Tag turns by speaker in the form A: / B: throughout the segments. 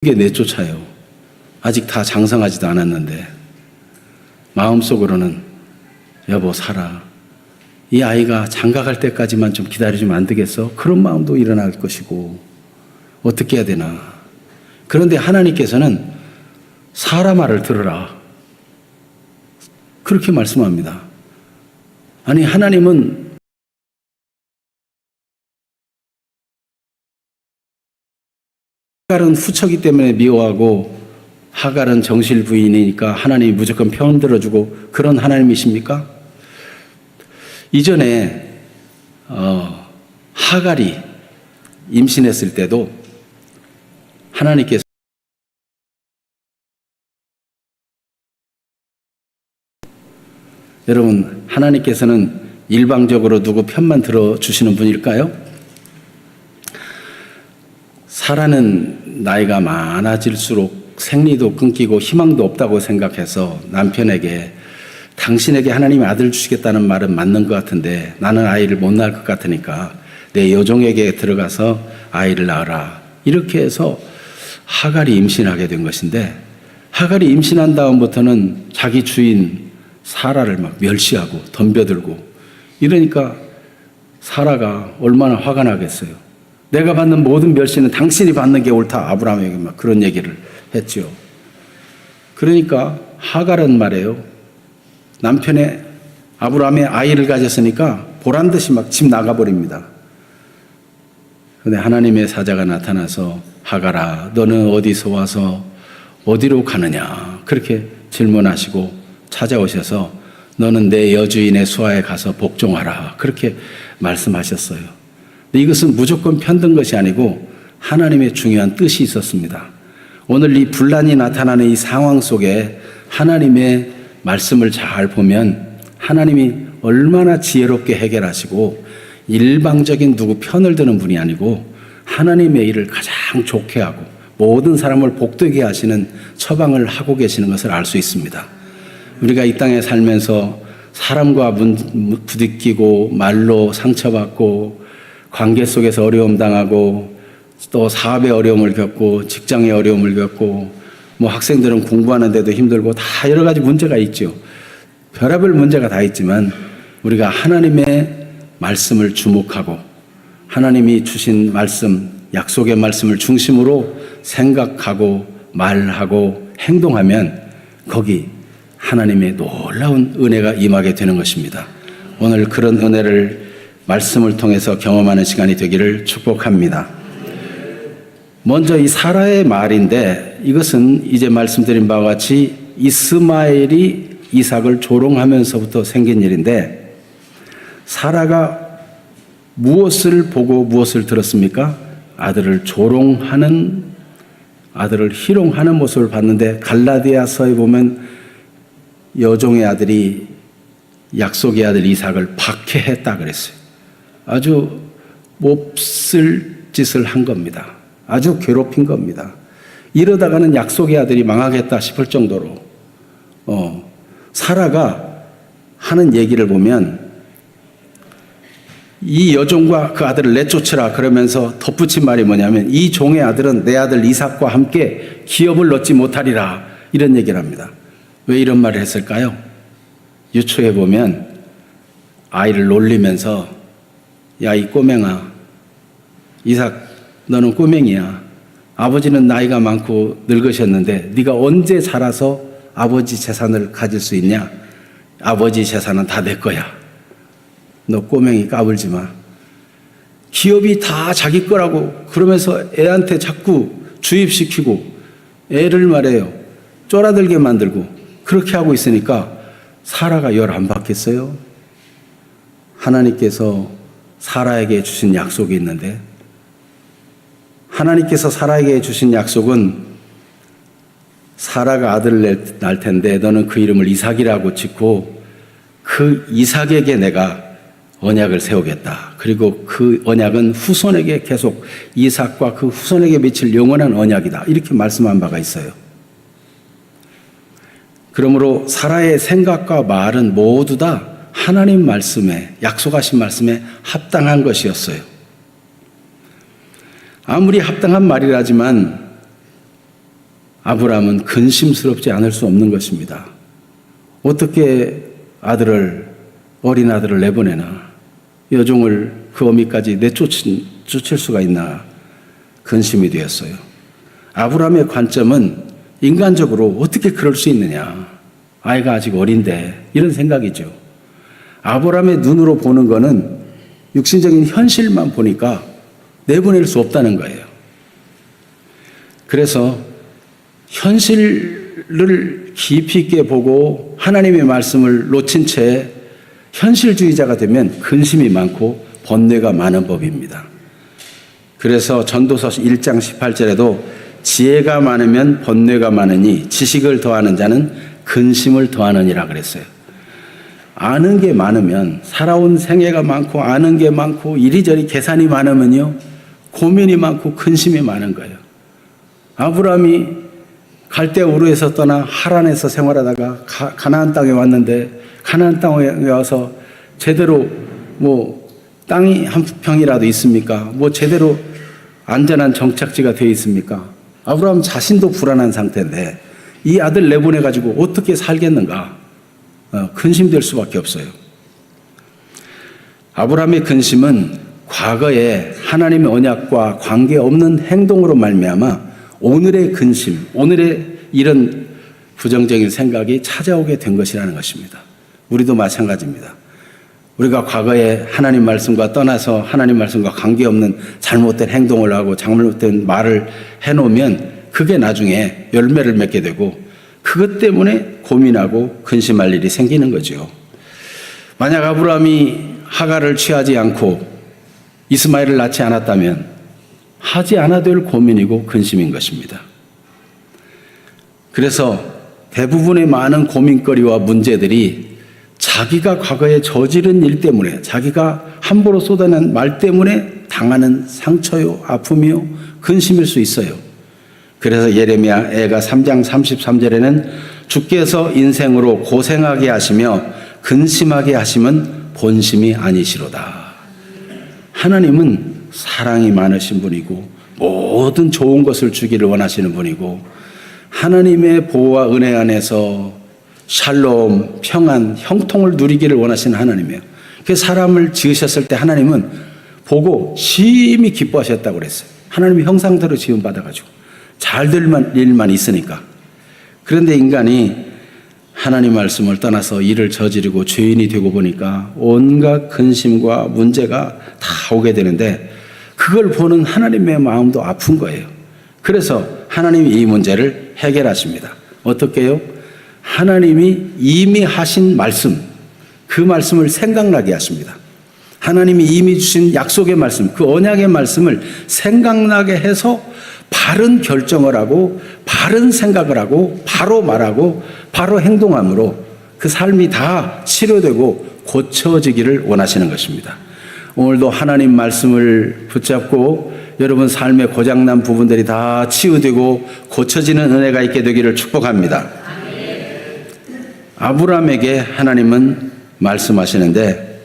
A: 이게 내쫓아요. 아직 다 장성하지도 않았는데 마음속으로는 여보 살아. 이 아이가 장가갈 때까지만 좀 기다려주면 안 되겠어? 그런 마음도 일어날 것이고 어떻게 해야 되나. 그런데 하나님께서는 사라 말을 들으라. 그렇게 말씀합니다. 아니 하나님은 하갈은 후처기 때문에 미워하고 하갈은 정실 부인이니까 하나님이 무조건 편 들어주고 그런 하나님이십니까? 이전에 하갈이 임신했을 때도 하나님께서 여러분 하나님께서는 일방적으로 누구 편만 들어주시는 분일까요? 사라는 나이가 많아질수록 생리도 끊기고 희망도 없다고 생각해서 남편에게 당신에게 하나님이 아들 주시겠다는 말은 맞는 것 같은데 나는 아이를 못 낳을 것 같으니까 내 여종에게 들어가서 아이를 낳으라. 이렇게 해서 하갈이 임신하게 된 것인데 하갈이 임신한 다음부터는 자기 주인 사라를 막 멸시하고 덤벼들고 이러니까 사라가 얼마나 화가 나겠어요. 내가 받는 모든 멸시는 당신이 받는 게 옳다. 아브라함에게 막 그런 얘기를 했죠. 그러니까 하갈은 말이에요. 남편의 아브라함의 아이를 가졌으니까 보란 듯이 막 집 나가버립니다. 그런데 하나님의 사자가 나타나서 하갈아 너는 어디서 와서 어디로 가느냐 그렇게 질문하시고 찾아오셔서 너는 내 여주인의 수하에 가서 복종하라 그렇게 말씀하셨어요. 이것은 무조건 편든 것이 아니고 하나님의 중요한 뜻이 있었습니다. 오늘 이 분란이 나타나는 이 상황 속에 하나님의 말씀을 잘 보면 하나님이 얼마나 지혜롭게 해결하시고 일방적인 누구 편을 드는 분이 아니고 하나님의 일을 가장 좋게 하고 모든 사람을 복되게 하시는 처방을 하고 계시는 것을 알 수 있습니다. 우리가 이 땅에 살면서 사람과 부딪히고 말로 상처받고 관계 속에서 어려움 당하고 또 사업의 어려움을 겪고 직장의 어려움을 겪고 뭐 학생들은 공부하는데도 힘들고 다 여러 가지 문제가 있죠. 별의별 문제가 다 있지만 우리가 하나님의 말씀을 주목하고 하나님이 주신 말씀, 약속의 말씀을 중심으로 생각하고 말하고 행동하면 거기 하나님의 놀라운 은혜가 임하게 되는 것입니다. 오늘 그런 은혜를 말씀을 통해서 경험하는 시간이 되기를 축복합니다. 먼저 이 사라의 말인데 이것은 이제 말씀드린 바와 같이 이스마엘이 이삭을 조롱하면서부터 생긴 일인데 사라가 무엇을 보고 무엇을 들었습니까? 아들을 조롱하는 아들을 희롱하는 모습을 봤는데 갈라디아서에 보면 여종의 아들이 약속의 아들 이삭을 박해했다 그랬어요. 아주 몹쓸 짓을 한 겁니다. 아주 괴롭힌 겁니다. 이러다가는 약속의 아들이 망하겠다 싶을 정도로 사라가 하는 얘기를 보면 이 여종과 그 아들을 내쫓으라 그러면서 덧붙인 말이 뭐냐면 이 종의 아들은 내 아들 이삭과 함께 기업을 얻지 못하리라 이런 얘기를 합니다. 왜 이런 말을 했을까요? 유초에 보면 아이를 놀리면서 야, 이 꼬맹아, 이삭, 너는 꼬맹이야. 아버지는 나이가 많고 늙으셨는데 네가 언제 자라서 아버지 재산을 가질 수 있냐? 아버지 재산은 다 내 거야. 너 꼬맹이 까불지 마. 기업이 다 자기 거라고 그러면서 애한테 자꾸 주입시키고 애를 말해요. 쫄아들게 만들고 그렇게 하고 있으니까 사라가 열 안 받겠어요? 하나님께서 사라에게 주신 약속이 있는데 하나님께서 사라에게 주신 약속은 사라가 아들을 낳을 텐데 너는 그 이름을 이삭이라고 짓고 그 이삭에게 내가 언약을 세우겠다. 그리고 그 언약은 후손에게 계속 이삭과 그 후손에게 미칠 영원한 언약이다. 이렇게 말씀한 바가 있어요. 그러므로 사라의 생각과 말은 모두 다 하나님 말씀에 약속하신 말씀에 합당한 것이었어요. 아무리 합당한 말이라지만 아브라함은 근심스럽지 않을 수 없는 것입니다. 어떻게 어린 아들을 내보내나, 여종을 그 어미까지 쫓을 수가 있나 근심이 되었어요. 아브라함의 관점은 인간적으로 어떻게 그럴 수 있느냐, 아이가 아직 어린데, 이런 생각이죠. 아브라함의 눈으로 보는 거는 육신적인 현실만 보니까 내보낼 수 없다는 거예요. 그래서 현실을 깊이 있게 보고 하나님의 말씀을 놓친 채 현실주의자가 되면 근심이 많고 번뇌가 많은 법입니다. 그래서 전도서 1장 18절에도 지혜가 많으면 번뇌가 많으니 지식을 더하는 자는 근심을 더하느니라 그랬어요. 아는 게 많으면, 살아온 생애가 많고 아는 게 많고 이리저리 계산이 많으면요, 고민이 많고 근심이 많은 거예요. 아브라함이 갈대 우르에서 떠나 하란에서 생활하다가 가나안 땅에 왔는데, 가나안 땅에 와서 제대로 땅이 한 평이라도 있습니까? 제대로 안전한 정착지가 되어 있습니까? 아브라함 자신도 불안한 상태인데 이 아들 내보내가지고 어떻게 살겠는가? 근심될 수밖에 없어요. 아브라함의 근심은 과거에 하나님의 언약과 관계없는 행동으로 말미암아 오늘의 근심, 오늘의 이런 부정적인 생각이 찾아오게 된 것이라는 것입니다. 우리도 마찬가지입니다. 우리가 과거에 하나님 말씀과 떠나서 하나님 말씀과 관계없는 잘못된 행동을 하고 잘못된 말을 해놓으면 그게 나중에 열매를 맺게 되고 그것 때문에 고민하고 근심할 일이 생기는 거죠. 만약 아브라함이 하갈을 취하지 않고 이스마엘을 낳지 않았다면 하지 않아도 될 고민이고 근심인 것입니다. 그래서 대부분의 많은 고민거리와 문제들이 자기가 과거에 저지른 일 때문에, 자기가 함부로 쏟아낸 말 때문에 당하는 상처요, 아픔이요, 근심일 수 있어요. 그래서 예레미야 애가 3장 33절에는 주께서 인생으로 고생하게 하시며 근심하게 하심은 본심이 아니시로다. 하나님은 사랑이 많으신 분이고 모든 좋은 것을 주기를 원하시는 분이고 하나님의 보호와 은혜 안에서 샬롬, 평안, 형통을 누리기를 원하시는 하나님이에요. 그 사람을 지으셨을 때 하나님은 보고 심히 기뻐하셨다고 그랬어요. 하나님의 형상대로 지음받아가지고 잘 될 일만 있으니까. 그런데 인간이 하나님 말씀을 떠나서 일을 저지르고 죄인이 되고 보니까 온갖 근심과 문제가 다 오게 되는데 그걸 보는 하나님의 마음도 아픈 거예요. 그래서 하나님이 이 문제를 해결하십니다. 어떻게 해요? 하나님이 이미 하신 말씀, 그 말씀을 생각나게 하십니다. 하나님이 이미 주신 약속의 말씀, 그 언약의 말씀을 생각나게 해서 바른 결정을 하고 바른 생각을 하고 바로 말하고 바로 행동함으로 그 삶이 다 치료되고 고쳐지기를 원하시는 것입니다. 오늘도 하나님 말씀을 붙잡고 여러분 삶의 고장난 부분들이 다 치유되고 고쳐지는 은혜가 있게 되기를 축복합니다. 아브라함에게 하나님은 말씀하시는데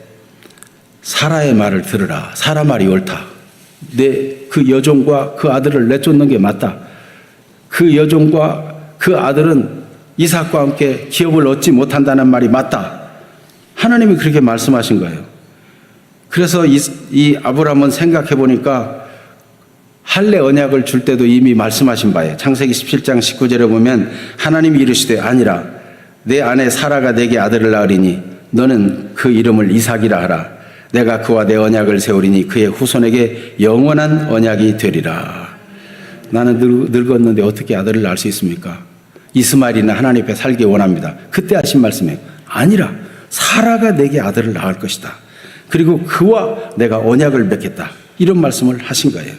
A: 사라의 말을 들으라. 사라 말이 옳다. 그 여종과 그 아들을 내쫓는 게 맞다. 그 여종과 그 아들은 이삭과 함께 기업을 얻지 못한다는 말이 맞다. 하나님이 그렇게 말씀하신 거예요. 그래서 이 아브라함은 생각해 보니까 할례 언약을 줄 때도 이미 말씀하신 바예요. 창세기 17장 19절에 보면 하나님이 이르시되 아니라 내 아내 사라가 내게 아들을 낳으리니 너는 그 이름을 이삭이라 하라. 내가 그와 내 언약을 세우리니 그의 후손에게 영원한 언약이 되리라. 나는 늙었는데 어떻게 아들을 낳을 수 있습니까? 이스마엘이나 하나님 앞에 살기 원합니다. 그때 하신 말씀이에요. 아니라 사라가 내게 아들을 낳을 것이다. 그리고 그와 내가 언약을 맺겠다. 이런 말씀을 하신 거예요.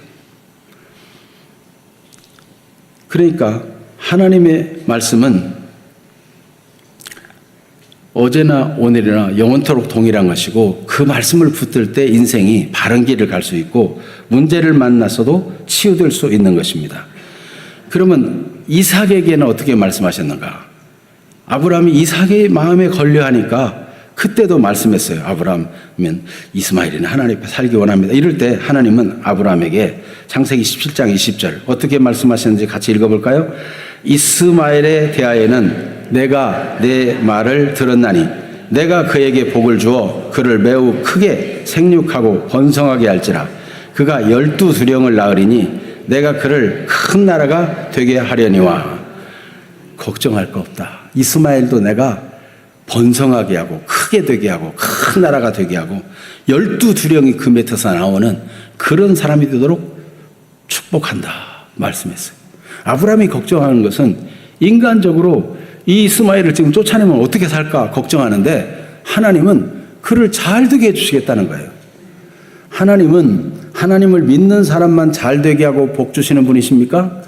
A: 그러니까 하나님의 말씀은 어제나 오늘이나 영원토록 동일한 것이고 그 말씀을 붙들 때 인생이 바른 길을 갈 수 있고 문제를 만나서도 치유될 수 있는 것입니다. 그러면 이삭에게는 어떻게 말씀하셨는가? 아브라함이 이삭의 마음에 걸려하니까 그때도 말씀했어요. 아브라함은 이스마엘이는 하나님 앞에 살기 원합니다. 이럴 때 하나님은 아브라함에게 창세기 17장 20절 어떻게 말씀하셨는지 같이 읽어볼까요? 이스마엘에 대하여는 내가 내 말을 들었나니 내가 그에게 복을 주어 그를 매우 크게 생육하고 번성하게 할지라. 그가 12두령을 낳으리니 내가 그를 큰 나라가 되게 하려니와. 걱정할 거 없다. 이스마엘도 내가 번성하게 하고 크게 되게 하고 큰 나라가 되게 하고 12두령이 그 밑에서 나오는 그런 사람이 되도록 축복한다 말씀했어요. 아브라함이 걱정하는 것은 인간적으로 이 이스마엘을 지금 쫓아내면 어떻게 살까 걱정하는데 하나님은 그를 잘 되게 해주시겠다는 거예요. 하나님은 하나님을 믿는 사람만 잘 되게 하고 복 주시는 분이십니까?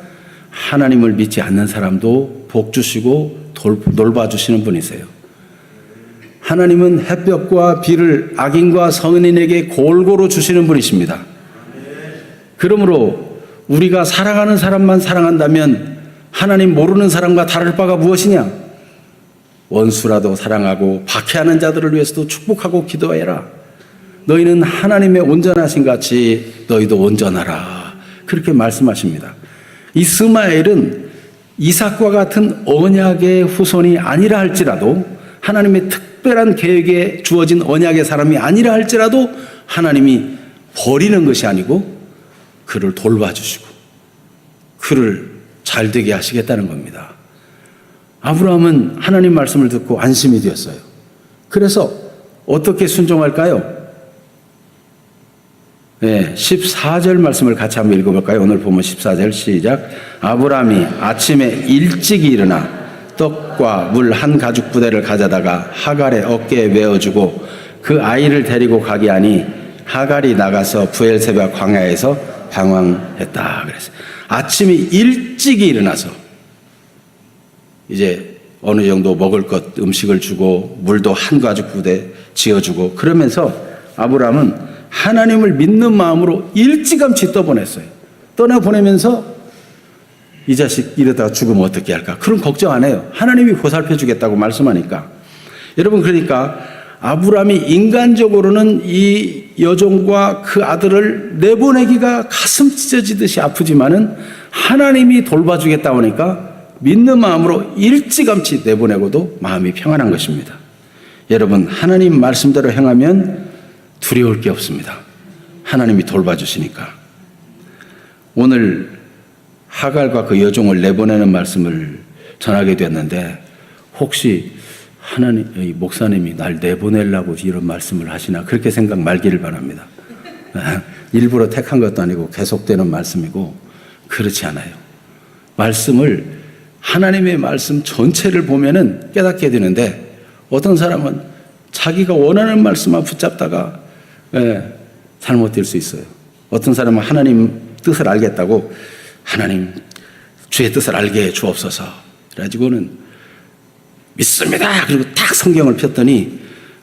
A: 하나님을 믿지 않는 사람도 복 주시고 돌봐주시는 분이세요. 하나님은 햇볕과 비를 악인과 성인에게 골고루 주시는 분이십니다. 그러므로 우리가 사랑하는 사람만 사랑한다면 하나님 모르는 사람과 다를 바가 무엇이냐? 원수라도 사랑하고 박해하는 자들을 위해서도 축복하고 기도해라. 너희는 하나님의 온전하신 같이 너희도 온전하라. 그렇게 말씀하십니다. 이스마엘은 이삭과 같은 언약의 후손이 아니라 할지라도 하나님의 특별한 계획에 주어진 언약의 사람이 아니라 할지라도 하나님이 버리는 것이 아니고 그를 돌봐주시고 그를 잘되게 하시겠다는 겁니다. 아브라함은 하나님 말씀을 듣고 안심이 되었어요. 그래서 어떻게 순종할까요? 네, 14절 말씀을 같이 한번 읽어볼까요? 오늘 보면 14절 시작. 아브라함이 아침에 일찍이 일어나 떡과 물 한 가죽 부대를 가져다가 하갈의 어깨에 메어주고 그 아이를 데리고 가게 하니 하갈이 나가서 브엘세바 광야에서 방황했다 그랬어요. 아침에 일찍이 일어나서 이제 어느 정도 먹을 것 음식을 주고 물도 한 가죽 부대 지어주고 그러면서 아브라함은 하나님을 믿는 마음으로 일찌감치 떠보냈어요. 떠나보내면서 이 자식 이러다가 죽으면 어떻게 할까? 그런 걱정 안 해요. 하나님이 보살펴 주겠다고 말씀하니까. 여러분, 그러니까 아브라함이 인간적으로는 이 여종과 그 아들을 내보내기가 가슴 찢어지듯이 아프지만은 하나님이 돌봐주겠다고 하니까 믿는 마음으로 일찌감치 내보내고도 마음이 평안한 것입니다. 여러분, 하나님 말씀대로 행하면 두려울 게 없습니다. 하나님이 돌봐주시니까. 오늘 하갈과 그 여종을 내보내는 말씀을 전하게 됐는데 혹시 하나님, 목사님이 날 내보내려고 이런 말씀을 하시나 그렇게 생각 말기를 바랍니다. 일부러 택한 것도 아니고 계속되는 말씀이고 그렇지 않아요. 말씀을 하나님의 말씀 전체를 보면은 깨닫게 되는데 어떤 사람은 자기가 원하는 말씀만 붙잡다가 잘못될 수 있어요. 어떤 사람은 하나님 뜻을 알겠다고 하나님 주의 뜻을 알게 해 주옵소서 그래가지고는 믿습니다. 그리고 딱 성경을 폈더니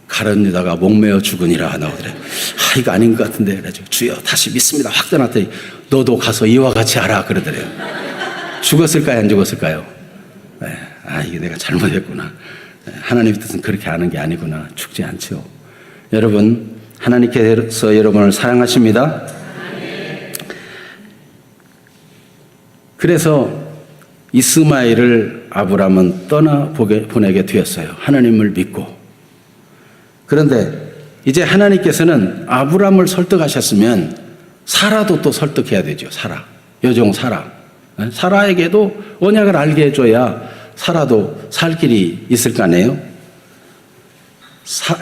A: 가련 유다가 목매어 죽으니라 나오더래. 이거 아닌 것 같은데 그래가지고 주여 다시 믿습니다. 확 떠났더니 너도 가서 이와 같이 하라 그러더래요. 죽었을까요? 안 죽었을까요? 이게 내가 잘못했구나. 하나님의 뜻은 그렇게 하는 게 아니구나. 죽지 않죠. 여러분, 하나님께서 여러분을 사랑하십니다. 그래서 이스마엘을 아브라함은 보내게 되었어요. 하나님을 믿고. 그런데 이제 하나님께서는 아브라함을 설득하셨으면 사라도 또 설득해야 되죠. 여종 사라. 사라에게도 언약을 알게 해줘야 사라도 살 길이 있을 거 아니에요.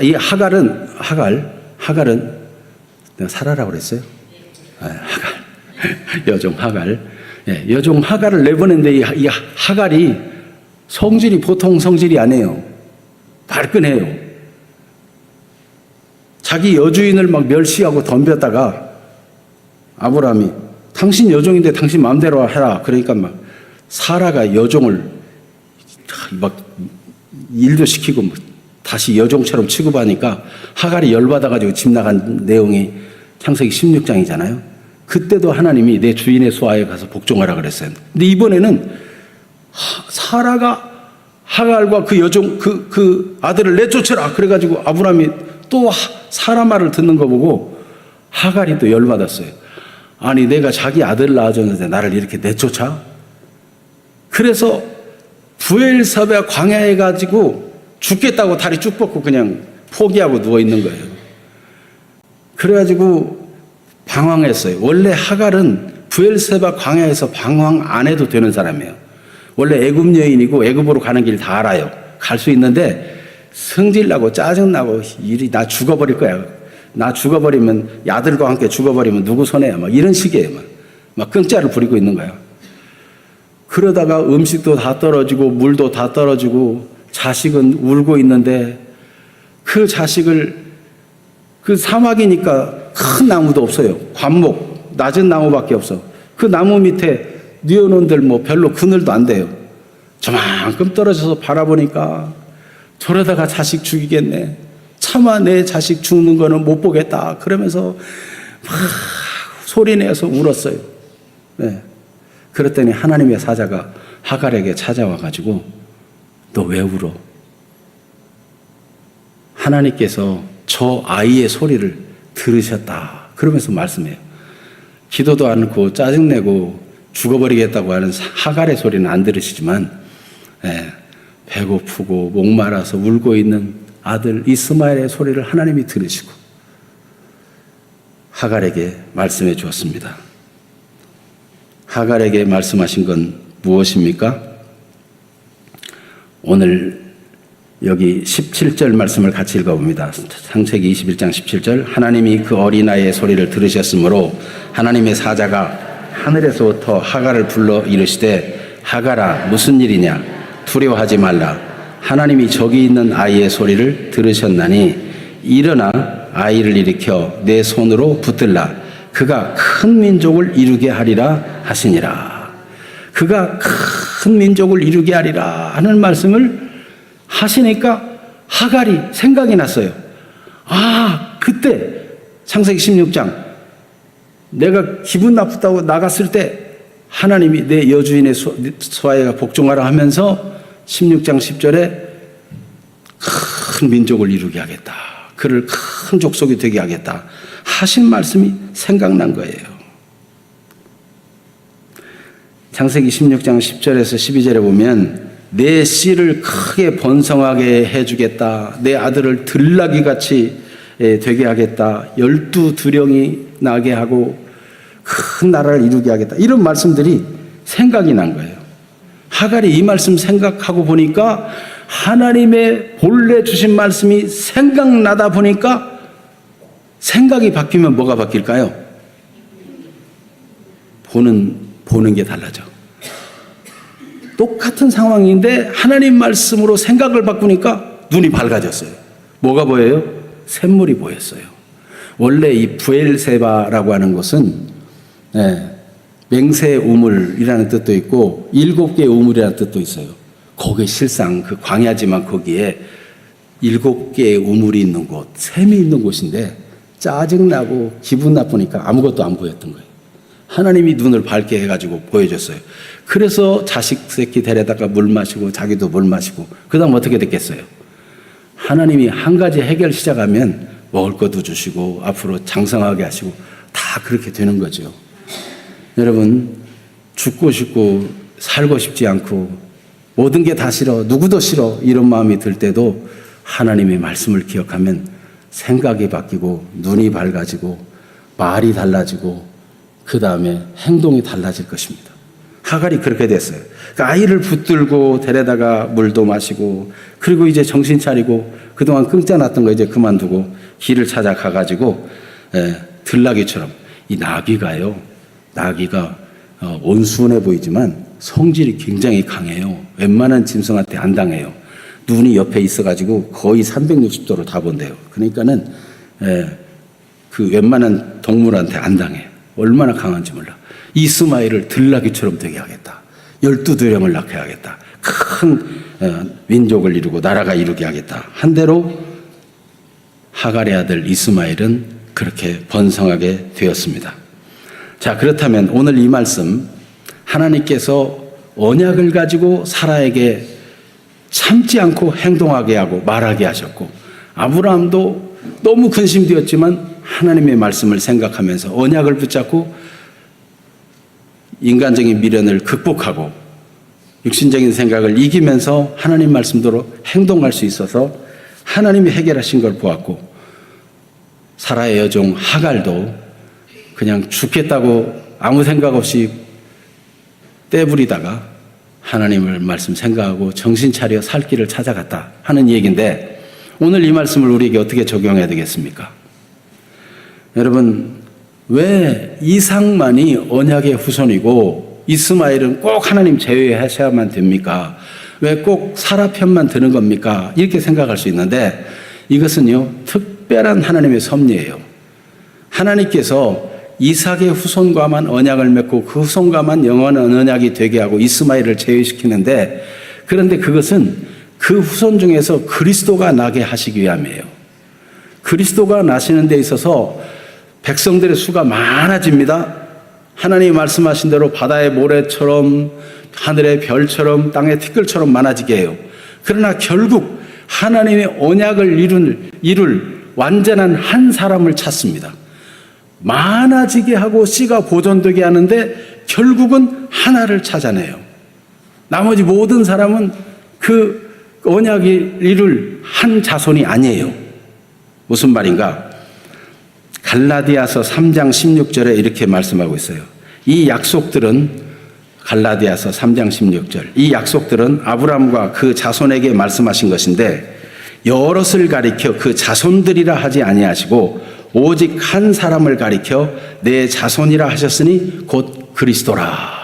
A: 이 하갈은 내가 사라라고 그랬어요. 하갈. 여종 하갈. 여종 하갈을 내보냈는데 이 하갈이 성질이 보통 성질이 아니에요. 발끈해요. 자기 여주인을 막 멸시하고 덤볐다가 아브라함이 당신 여종인데 당신 마음대로 해라. 그러니까 막 사라가 여종을 막 일도 시키고 다시 여종처럼 취급하니까 하갈이 열받아가지고 집 나간 내용이 창세기 16장이잖아요. 그때도 하나님이 내 주인의 수하에 가서 복종하라 그랬어요. 근데 이번에는 사라가 하갈과 그 여종 그 아들을 내쫓으라 그래가지고 아브라함이 또 사라 말을 듣는 거 보고 하갈이 또 열받았어요. 아니 내가 자기 아들을 낳아줬는데 나를 이렇게 내쫓아? 그래서 부엘사베 광야에 가지고 죽겠다고 다리 쭉 뻗고 그냥 포기하고 누워 있는 거예요. 그래가지고 방황했어요. 원래 하갈은 부엘세바 광야에서 방황 안 해도 되는 사람이에요. 원래 애굽 여인이고 애굽으로 가는 길 다 알아요. 갈 수 있는데 성질나고 짜증나고 일이 나 죽어버릴 거야. 나 죽어버리면 아들과 함께 죽어버리면 누구 손해야. 막 이런 식이에요. 막 끙짜를 부리고 있는 거야. 그러다가 음식도 다 떨어지고 물도 다 떨어지고 자식은 울고 있는데 그 자식을 그 사막이니까 큰 나무도 없어요. 관목 낮은 나무밖에 없어. 그 나무 밑에 뉘어놓은들 뭐 별로 그늘도 안 돼요. 저만큼 떨어져서 바라보니까 저러다가 자식 죽이겠네. 차마 내 자식 죽는 거는 못 보겠다. 그러면서 막 소리내서 울었어요. 네. 그랬더니 하나님의 사자가 하갈에게 찾아와가지고 너 왜 울어? 하나님께서 저 아이의 소리를 들으셨다. 그러면서 말씀해요. 기도도 않고 짜증내고 죽어버리겠다고 하는 하갈의 소리는 안 들으시지만 배고프고 목마라서 울고 있는 아들 이스마엘의 소리를 하나님이 들으시고 하갈에게 말씀해 주었습니다. 하갈에게 말씀하신 건 무엇입니까? 오늘 여기 17절 말씀을 같이 읽어봅니다. 창세기 21장 17절 하나님이 그 어린아이의 소리를 들으셨으므로 하나님의 사자가 하늘에서부터 하갈을 불러 이르시되 하갈아 무슨 일이냐 두려워하지 말라 하나님이 저기 있는 아이의 소리를 들으셨나니 일어나 아이를 일으켜 내 손으로 붙들라 그가 큰 민족을 이루게 하리라 하시니라. 그가 큰 민족을 이루게 하리라 하는 말씀을 하시니까 하갈이 생각이 났어요. 아, 그때 창세기 16장 내가 기분 나쁘다고 나갔을 때 하나님이 내 여주인의 소아이가 복종하라 하면서 16장 10절에 큰 민족을 이루게 하겠다. 그를 큰 족속이 되게 하겠다. 하신 말씀이 생각난 거예요. 창세기 16장 10절에서 12절에 보면 내 씨를 크게 번성하게 해주겠다. 내 아들을 들나귀같이 되게 하겠다. 12두령이 나게 하고 큰 나라를 이루게 하겠다. 이런 말씀들이 생각이 난 거예요. 하갈이 이 말씀 생각하고 보니까 하나님의 본래 주신 말씀이 생각나다 보니까 생각이 바뀌면 뭐가 바뀔까요? 보는 게 달라져. 똑같은 상황인데 하나님 말씀으로 생각을 바꾸니까 눈이 밝아졌어요. 뭐가 보여요? 샘물이 보였어요. 원래 이 부엘세바라고 하는 것은 맹세 우물이라는 뜻도 있고 7개의 우물이라는 뜻도 있어요. 거기 실상 그 광야지만 거기에 7개의 우물이 있는 곳, 샘이 있는 곳인데 짜증나고 기분 나쁘니까 아무것도 안 보였던 거예요. 하나님이 눈을 밝게 해가지고 보여줬어요. 그래서 자식 새끼 데려다가 물 마시고 자기도 물 마시고 그 다음 어떻게 됐겠어요? 하나님이 한 가지 해결 시작하면 먹을 것도 주시고 앞으로 장성하게 하시고 다 그렇게 되는 거죠. 여러분 죽고 싶고 살고 싶지 않고 모든 게 다 싫어 누구도 싫어 이런 마음이 들 때도 하나님의 말씀을 기억하면 생각이 바뀌고 눈이 밝아지고 말이 달라지고 그 다음에 행동이 달라질 것입니다. 하갈이 그렇게 됐어요. 그러니까 아이를 붙들고 데려다가 물도 마시고 그리고 이제 정신 차리고 그동안 끙짜놨던 거 이제 그만두고 길을 찾아가가지고 들나귀처럼 이 나귀가 온순해 보이지만 성질이 굉장히 강해요. 웬만한 짐승한테 안 당해요. 눈이 옆에 있어가지고 거의 360도를 다 본대요. 그러니까는 그 웬만한 동물한테 안 당해. 얼마나 강한지 몰라. 이스마엘을 들나귀처럼 되게 하겠다. 12두령을 낳게 하겠다. 큰 민족을 이루고 나라가 이루게 하겠다. 한 대로 하갈의 아들 이스마엘은 그렇게 번성하게 되었습니다. 자, 그렇다면 오늘 이 말씀 하나님께서 언약을 가지고 사라에게 참지 않고 행동하게 하고 말하게 하셨고 아브라함도 너무 근심되었지만 하나님의 말씀을 생각하면서 언약을 붙잡고 인간적인 미련을 극복하고 육신적인 생각을 이기면서 하나님 말씀대로 행동할 수 있어서 하나님이 해결하신 걸 보았고, 사라의 여종 하갈도 그냥 죽겠다고 아무 생각 없이 떼부리다가 하나님을 말씀 생각하고 정신 차려 살 길을 찾아갔다 하는 얘기인데, 오늘 이 말씀을 우리에게 어떻게 적용해야 되겠습니까? 여러분, 왜 이삭만이 언약의 후손이고 이스마엘은 꼭 하나님 제외하셔야만 됩니까? 왜 꼭 사라 편만 드는 겁니까? 이렇게 생각할 수 있는데, 이것은요, 특별한 하나님의 섭리예요. 하나님께서 이삭의 후손과만 언약을 맺고 그 후손과만 영원한 언약이 되게 하고 이스마엘을 제외시키는데, 그런데 그것은 그 후손 중에서 그리스도가 나게 하시기 위함이에요. 그리스도가 나시는 데 있어서 백성들의 수가 많아집니다. 하나님이 말씀하신 대로 바다의 모래처럼 하늘의 별처럼 땅의 티끌처럼 많아지게 해요. 그러나 결국 하나님의 언약을 이룰 완전한 한 사람을 찾습니다. 많아지게 하고 씨가 보존되게 하는데 결국은 하나를 찾아내요. 나머지 모든 사람은 그 언약을 이룰 한 자손이 아니에요. 무슨 말인가? 갈라디아서 3장 16절에 이렇게 말씀하고 있어요. 이 약속들은, 갈라디아서 3장 16절, 이 약속들은 아브라함과 그 자손에게 말씀하신 것인데 여럿을 가리켜 그 자손들이라 하지 아니하시고 오직 한 사람을 가리켜 내 자손이라 하셨으니 곧 그리스도라.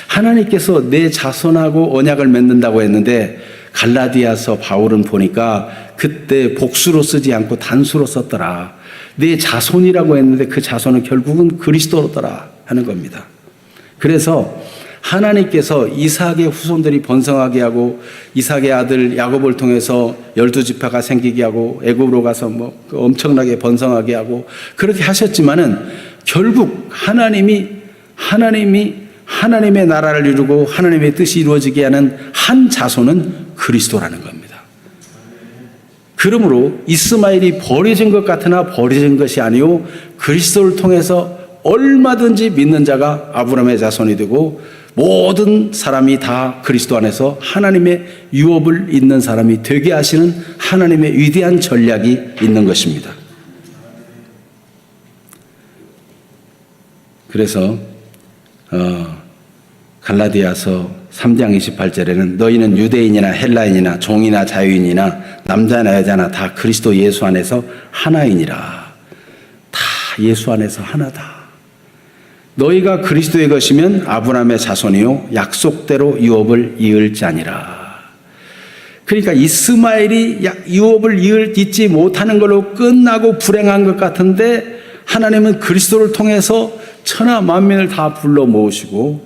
A: 하나님께서 내 자손하고 언약을 맺는다고 했는데, 갈라디아서 바울은 보니까 그때 복수로 쓰지 않고 단수로 썼더라. 내 자손이라고 했는데 그 자손은 결국은 그리스도로더라 하는 겁니다. 그래서 하나님께서 이삭의 후손들이 번성하게 하고 이삭의 아들 야곱을 통해서 12지파가 생기게 하고 애굽으로 가서 엄청나게 번성하게 하고 그렇게 하셨지만은 결국 하나님의 나라를 이루고 하나님의 뜻이 이루어지게 하는 한 자손은 그리스도라는 겁니다. 그러므로 이스마엘이 버려진 것 같으나 버려진 것이 아니요 그리스도를 통해서 얼마든지 믿는 자가 아브라함의 자손이 되고 모든 사람이 다 그리스도 안에서 하나님의 유업을 잇는 사람이 되게 하시는 하나님의 위대한 전략이 있는 것입니다. 그래서 갈라디아서 3장 28절에는 너희는 유대인이나 헬라인이나 종이나 자유인이나 남자나 여자나 다 그리스도 예수 안에서 하나이니라. 다 예수 안에서 하나다. 너희가 그리스도의 것이면 아브라함의 자손이요 약속대로 유업을 이을 자니라. 그러니까 이스마엘이 유업을 잇지 못하는 걸로 끝나고 불행한 것 같은데, 하나님은 그리스도를 통해서 천하 만민을 다 불러 모으시고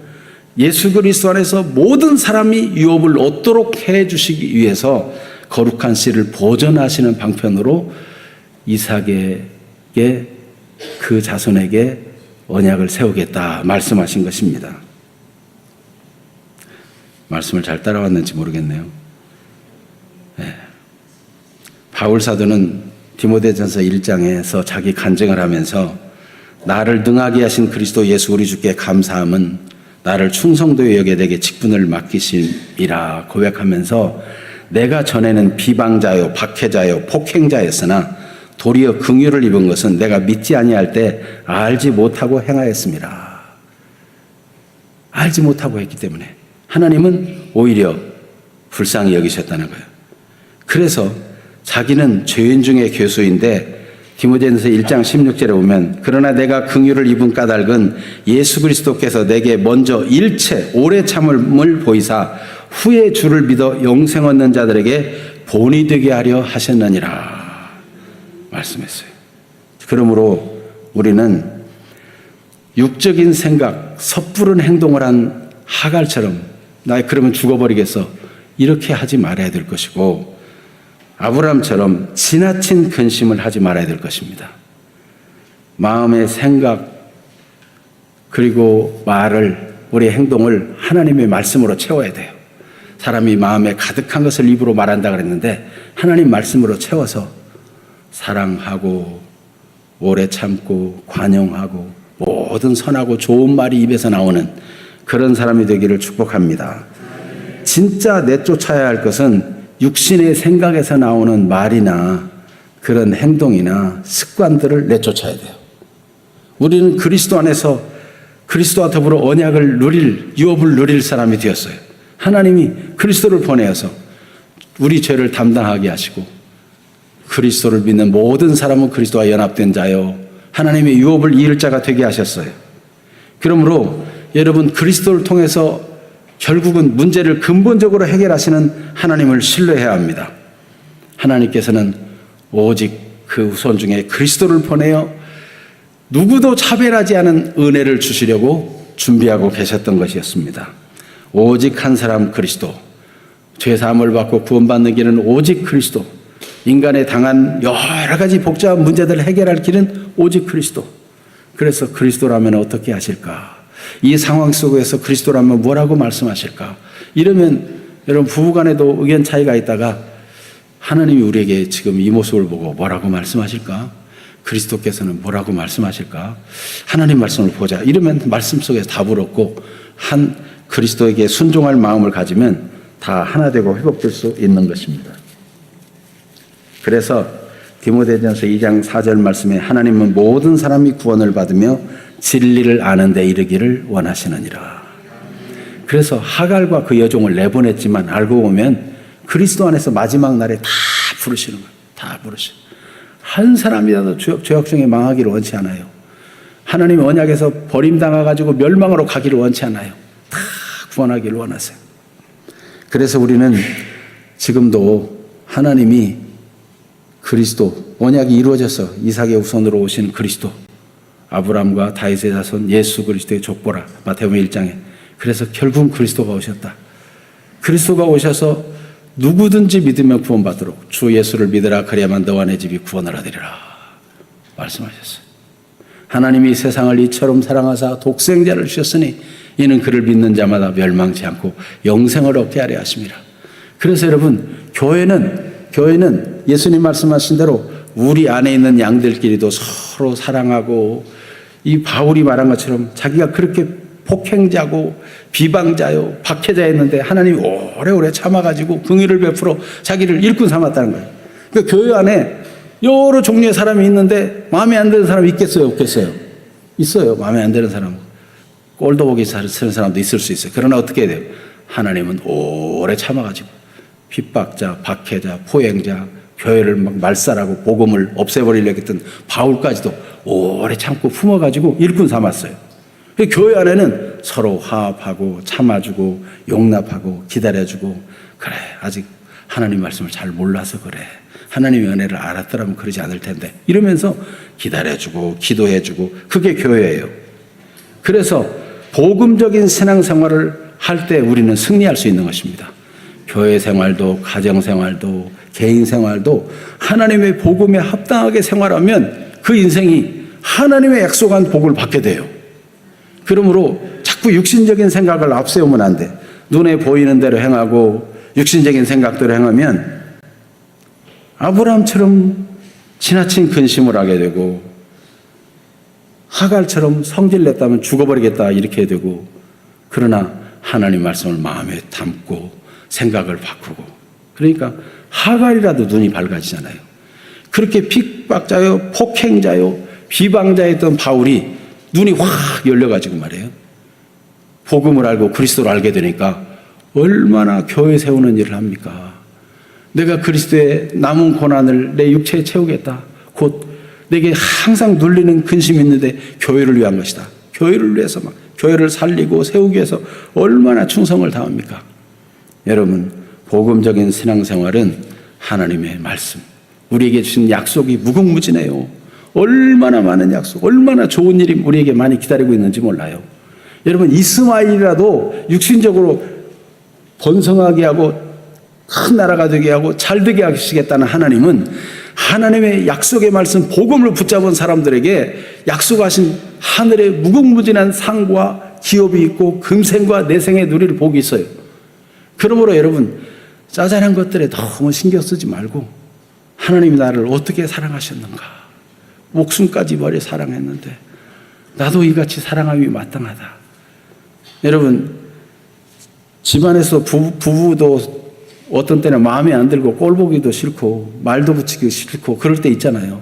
A: 예수 그리스도 안에서 모든 사람이 유업을 얻도록 해주시기 위해서 거룩한 씨를 보존하시는 방편으로 이삭에게, 그 자손에게 언약을 세우겠다 말씀하신 것입니다. 말씀을 잘 따라왔는지 모르겠네요. 네. 바울 사도는 디모데전서 1장에서 자기 간증을 하면서 나를 능하게 하신 그리스도 예수 우리 주께 감사함은 나를 충성도의 역에 내게 직분을 맡기심이라 고백하면서 내가 전에는 비방자요 박해자요 폭행자였으나 도리어 긍휼을 입은 것은 내가 믿지 아니할 때 알지 못하고 행하였습니다. 알지 못하고 했기 때문에 하나님은 오히려 불쌍히 여기셨다는 거예요. 그래서 자기는 죄인 중에 괴수인데 디모데전서 1장 16절에 보면 그러나 내가 긍휼을 입은 까닭은 예수 그리스도께서 내게 먼저 일체 오래 참음을 보이사 후에 주를 믿어 영생 얻는 자들에게 본이 되게 하려 하셨느니라 말씀했어요. 그러므로 우리는 육적인 생각, 섣부른 행동을 한 하갈처럼 나 그러면 죽어버리겠어 이렇게 하지 말아야 될 것이고, 아브라함처럼 지나친 근심을 하지 말아야 될 것입니다. 마음의 생각 그리고 말을, 우리의 행동을 하나님의 말씀으로 채워야 돼요. 사람이 마음에 가득한 것을 입으로 말한다 그랬는데 하나님 말씀으로 채워서 사랑하고 오래 참고 관용하고 모든 선하고 좋은 말이 입에서 나오는 그런 사람이 되기를 축복합니다. 진짜 내쫓아야 할 것은 육신의 생각에서 나오는 말이나 그런 행동이나 습관들을 내쫓아야 돼요. 우리는 그리스도 안에서 그리스도와 더불어 언약을 누릴, 유업을 누릴 사람이 되었어요. 하나님이 그리스도를 보내어서 우리 죄를 담당하게 하시고 그리스도를 믿는 모든 사람은 그리스도와 연합된 자요 하나님의 유업을 이을 자가 되게 하셨어요. 그러므로 여러분 그리스도를 통해서 결국은 문제를 근본적으로 해결하시는 하나님을 신뢰해야 합니다. 하나님께서는 오직 그 후손 중에 그리스도를 보내어 누구도 차별하지 않은 은혜를 주시려고 준비하고 계셨던 것이었습니다. 오직 한 사람 그리스도, 죄사함을 받고 구원받는 길은 오직 그리스도, 인간에 당한 여러 가지 복잡한 문제들을 해결할 길은 오직 그리스도. 그래서 그리스도라면 어떻게 하실까? 이 상황 속에서 그리스도라면 뭐라고 말씀하실까? 이러면 여러분 부부간에도 의견 차이가 있다가 하나님이 우리에게 지금 이 모습을 보고 뭐라고 말씀하실까? 그리스도께서는 뭐라고 말씀하실까? 하나님 말씀을 보자. 이러면 말씀 속에서 답을 얻고 한 그리스도에게 순종할 마음을 가지면 다 하나 되고 회복될 수 있는 것입니다. 그래서 디모데전서 2장 4절 말씀에 하나님은 모든 사람이 구원을 받으며 진리를 아는 데 이르기를 원하시느니라. 그래서 하갈과 그 여종을 내보냈지만 알고 보면 그리스도 안에서 마지막 날에 다 부르시는 거예요. 다 부르시는 거예요. 한 사람이라도 죄악 중에 망하기를 원치 않아요. 하나님의 언약에서 버림당해가지고 멸망으로 가기를 원치 않아요. 다 구원하기를 원하세요. 그래서 우리는 지금도 하나님이 그리스도, 언약이 이루어져서 이삭의 후손으로 오신 그리스도, 아브라함과 다윗의 자손 예수 그리스도의 족보라, 마태복음 1장에. 그래서 결국 그리스도가 오셨다. 그리스도가 오셔서 누구든지 믿으면 구원받도록 주 예수를 믿으라 그래야만 너와 내 집이 구원을 얻으리라 말씀하셨어요. 하나님이 세상을 이처럼 사랑하사 독생자를 주셨으니 이는 그를 믿는 자마다 멸망치 않고 영생을 얻게 하려 하심이라. 그래서 여러분 교회는 예수님 말씀하신 대로 우리 안에 있는 양들끼리도 서로 사랑하고 이 바울이 말한 것처럼 자기가 그렇게 폭행자고 비방자요 박해자였는데 하나님이 오래오래 참아가지고 긍휼을 베풀어 자기를 일꾼 삼았다는 거예요. 그러니까 교회 안에 여러 종류의 사람이 있는데 마음에 안 드는 사람이 있겠어요? 없겠어요? 있어요. 마음에 안 드는 사람. 꼴도 보기 싫은 사람도 있을 수 있어요. 그러나 어떻게 해야 돼요? 하나님은 오래 참아가지고 핍박자, 박해자, 포행자, 교회를 막 말살하고 복음을 없애버리려고 했던 바울까지도 오래 참고 품어가지고 일꾼 삼았어요. 교회 안에는 서로 화합하고 참아주고 용납하고 기다려주고 그래 아직 하나님 말씀을 잘 몰라서 그래 하나님의 은혜를 알았더라면 그러지 않을 텐데 이러면서 기다려주고 기도해주고 그게 교회예요. 그래서 복음적인 신앙생활을 할 때 우리는 승리할 수 있는 것입니다. 교회 생활도 가정생활도 개인생활도 하나님의 복음에 합당하게 생활하면 그 인생이 하나님의 약속한 복을 받게 돼요. 그러므로 자꾸 육신적인 생각을 앞세우면 안 돼. 눈에 보이는 대로 행하고 육신적인 생각대로 행하면 아브라함처럼 지나친 근심을 하게 되고 하갈처럼 성질 냈다면 죽어버리겠다 이렇게 되고 그러나 하나님 말씀을 마음에 담고 생각을 바꾸고 그러니까 하갈이라도 눈이 밝아지잖아요. 그렇게 핍박자요 폭행자요 비방자였던 바울이 눈이 확 열려가지고 말이에요. 복음을 알고 그리스도를 알게 되니까 얼마나 교회 세우는 일을 합니까? 내가 그리스도의 남은 고난을 내 육체에 채우겠다. 곧 내게 항상 눌리는 근심이 있는데 교회를 위한 것이다. 교회를 위해서 막 교회를 살리고 세우기 위해서 얼마나 충성을 다합니까? 여러분 복음적인 신앙생활은 하나님의 말씀 우리에게 주신 약속이 무궁무진해요. 얼마나 많은 약속, 얼마나 좋은 일이 우리에게 많이 기다리고 있는지 몰라요. 여러분 이스마엘이라도 육신적으로 번성하게 하고 큰 나라가 되게 하고 잘 되게 하시겠다는 하나님은 하나님의 약속의 말씀 복음을 붙잡은 사람들에게 약속하신 하늘의 무궁무진한 상과 기업이 있고 금생과 내생의 누리를 복이 있어요. 그러므로 여러분 짜잘한 것들에 너무 신경 쓰지 말고 하나님이 나를 어떻게 사랑하셨는가 목숨까지 버려 사랑했는데 나도 이같이 사랑함이 마땅하다. 여러분, 집안에서 부부도 어떤 때는 마음에 안 들고 꼴 보기도 싫고 말도 붙이기 싫고 그럴 때 있잖아요.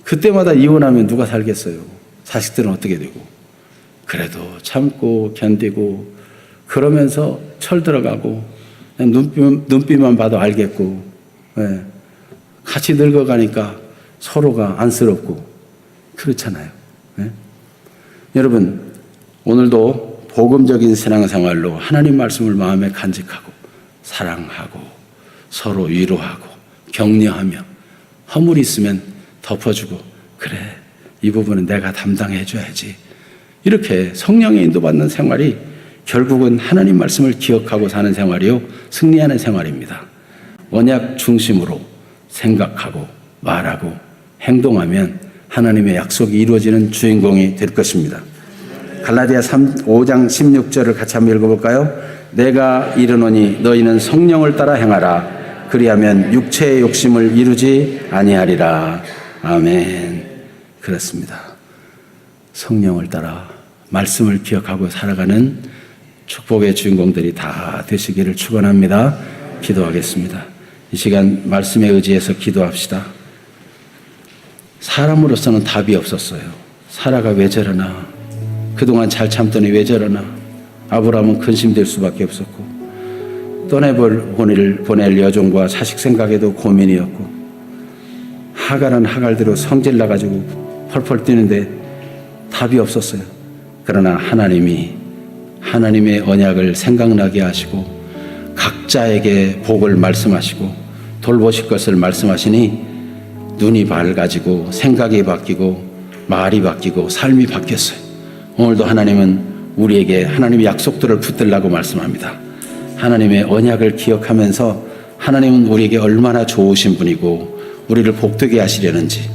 A: 그때마다 이혼하면 누가 살겠어요? 자식들은 어떻게 되고. 그래도 참고 견디고 그러면서 철 들어가고 그냥 눈빛만 봐도 알겠고, 예. 같이 늙어가니까 서로가 안쓰럽고 그렇잖아요. 예. 여러분, 오늘도 복음적인 신앙생활로 하나님 말씀을 마음에 간직하고 사랑하고 서로 위로하고 격려하며 허물이 있으면 덮어주고, 그래, 이 부분은 내가 담당해 줘야지, 이렇게 성령의 인도받는 생활이 결국은 하나님 말씀을 기억하고 사는 생활이요, 승리하는 생활입니다. 언약 중심으로 생각하고 말하고 행동하면 하나님의 약속이 이루어지는 주인공이 될 것입니다. 갈라디아 5장 16절을 같이 한번 읽어볼까요? 내가 이르노니 너희는 성령을 따라 행하라. 그리하면 육체의 욕심을 이루지 아니하리라. 아멘. 그렇습니다. 성령을 따라 말씀을 기억하고 살아가는 축복의 주인공들이 다 되시기를 축원합니다. 기도하겠습니다. 이 시간 말씀에 의지해서 기도합시다. 사람으로서는 답이 없었어요. 사라가 왜 저러나, 그동안 잘 참더니 왜 저러나, 아브라함은 근심될 수밖에 없었고, 보낼 여종과 자식 생각에도 고민이었고, 하갈은 하갈대로 성질 나가지고 펄펄 뛰는데 답이 없었어요. 그러나 하나님의 언약을 생각나게 하시고 각자에게 복을 말씀하시고 돌보실 것을 말씀하시니 눈이 밝아지고 생각이 바뀌고 말이 바뀌고 삶이 바뀌었어요. 오늘도 하나님은 우리에게 하나님의 약속들을 붙들라고 말씀합니다. 하나님의 언약을 기억하면서 하나님은 우리에게 얼마나 좋으신 분이고 우리를 복되게 하시려는지,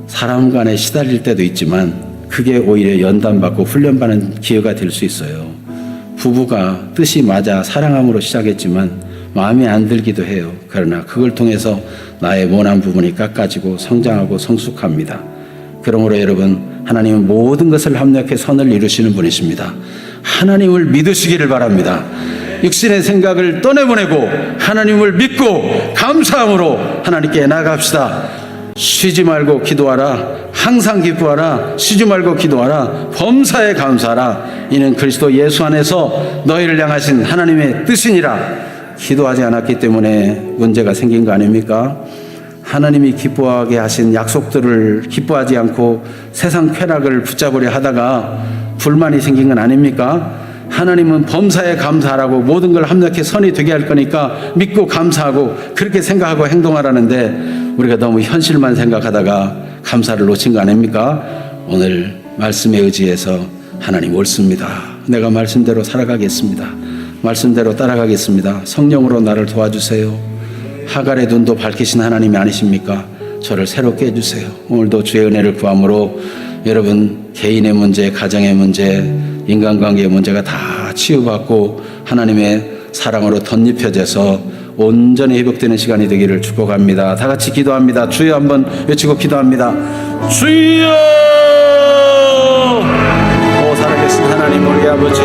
A: 사람 간에 시달릴 때도 있지만 그게 오히려 연단받고 훈련받는 기회가 될 수 있어요. 부부가 뜻이 맞아 사랑함으로 시작했지만 마음에 안 들기도 해요. 그러나 그걸 통해서 나의 모난 부분이 깎아지고 성장하고 성숙합니다. 그러므로 여러분, 하나님은 모든 것을 합력해 선을 이루시는 분이십니다. 하나님을 믿으시기를 바랍니다. 육신의 생각을 떠내보내고 하나님을 믿고 감사함으로 하나님께 나아갑시다. 쉬지 말고 기도하라. 항상 기뻐하라. 쉬지 말고 기도하라. 범사에 감사하라. 이는 그리스도 예수 안에서 너희를 향하신 하나님의 뜻이니라. 기도하지 않았기 때문에 문제가 생긴 거 아닙니까? 하나님이 기뻐하게 하신 약속들을 기뻐하지 않고 세상 쾌락을 붙잡으려 하다가 불만이 생긴 건 아닙니까? 하나님은 범사에 감사하라고 모든 걸 합력해 선이 되게 할 거니까 믿고 감사하고 그렇게 생각하고 행동하라는데, 우리가 너무 현실만 생각하다가 감사를 놓친 거 아닙니까? 오늘 말씀에 의지해서 하나님 옳습니다. 내가 말씀대로 살아가겠습니다. 말씀대로 따라가겠습니다. 성령으로 나를 도와주세요. 하갈의 눈도 밝히신 하나님이 아니십니까? 저를 새롭게 해주세요. 오늘도 주의 은혜를 구함으로 여러분 개인의 문제, 가정의 문제, 인간관계의 문제가 다 치유받고 하나님의 사랑으로 덧입혀져서 온전히 회복되는 시간이 되기를 축복합니다. 다 같이 기도합니다. 주여 한번 외치고 기도합니다. 주여! 오 살아계신 하나님, 우리 아버지,